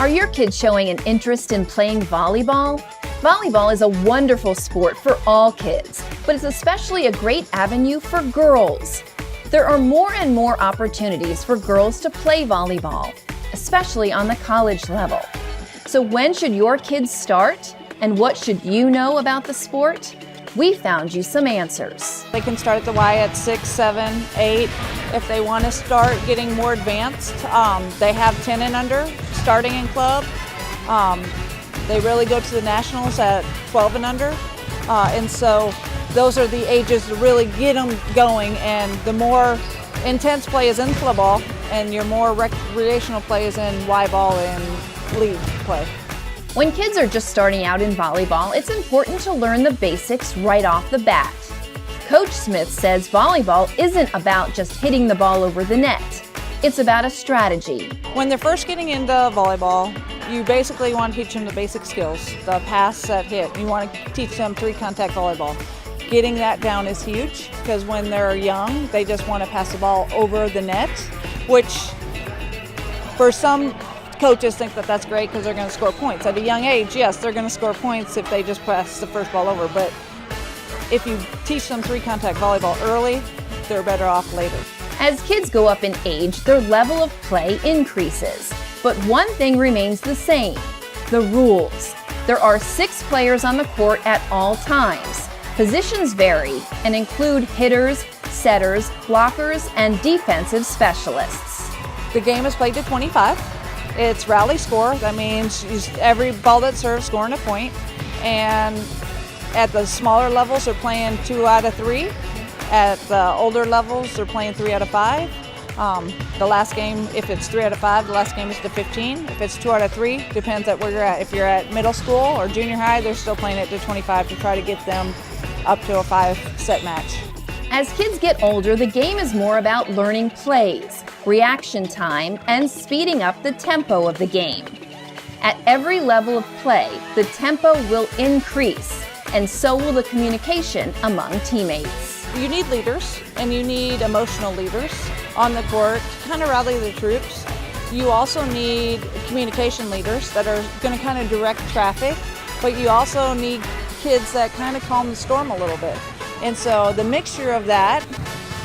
Are your kids showing an interest in playing volleyball? Volleyball is a wonderful sport for all kids, but it's especially a great avenue for girls. There are more and more opportunities for girls to play volleyball, especially on the college level. So when should your kids start? And what should you know about the sport? We found you some answers. They can start at the Y at 6, 7, 8. If they want to start getting more advanced, they have 10 and under starting in club. They really go to the nationals at 12 and under. And so those are the ages to really get them going. And the more intense play is in club ball, and your more recreational play is in Y ball and league play. When kids are just starting out in volleyball, it's important to learn the basics right off the bat. Coach Smith says volleyball isn't about just hitting the ball over the net. It's about a strategy. When they're first getting into volleyball, you basically want to teach them the basic skills, the pass, set, hit. You want to teach them three-contact volleyball. Getting that down is huge because when they're young, they just want to pass the ball over the net, which for some coaches think that that's great because they're going to score points. At a young age, yes, they're going to score points if they just pass the first ball over, but if you teach them three-contact volleyball early, they're better off later. As kids go up in age, their level of play increases. But one thing remains the same: the rules. There are 6 players on the court at all times. Positions vary and include hitters, setters, blockers, and defensive specialists. The game is played to 25. It's rally score. That means every ball that serves scoring a point. And at the smaller levels, they're playing 2 out of 3. At the older levels, they're playing 3 out of 5. The last game, if it's 3 out of 5, the last game is to 15. If it's 2 out of 3, depends at where you're at. If you're at middle school or junior high, they're still playing it to 25 to try to get them up to a 5-set match. As kids get older, the game is more about learning plays, reaction time, and speeding up the tempo of the game. At every level of play, the tempo will increase, and so will the communication among teammates. You need leaders, and you need emotional leaders on the court to kind of rally the troops. You also need communication leaders that are going to kind of direct traffic, but you also need kids that kind of calm the storm a little bit. And so the mixture of that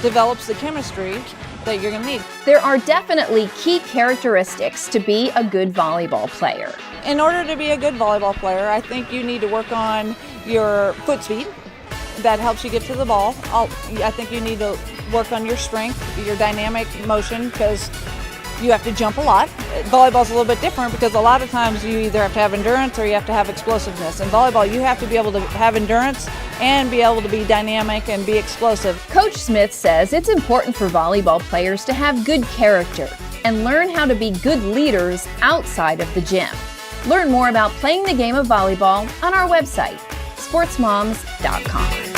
develops the chemistry that you're going to need. There are definitely key characteristics to be a good volleyball player. In order to be a good volleyball player, I think you need to work on your foot speed. That helps you get to the ball. I think you need to work on your strength, your dynamic motion, because you have to jump a lot. Volleyball's a little bit different because a lot of times you either have to have endurance or you have to have explosiveness. In volleyball, you have to be able to have endurance and be able to be dynamic and be explosive. Coach Smith says it's important for volleyball players to have good character and learn how to be good leaders outside of the gym. Learn more about playing the game of volleyball on our website, sportsmoms.com.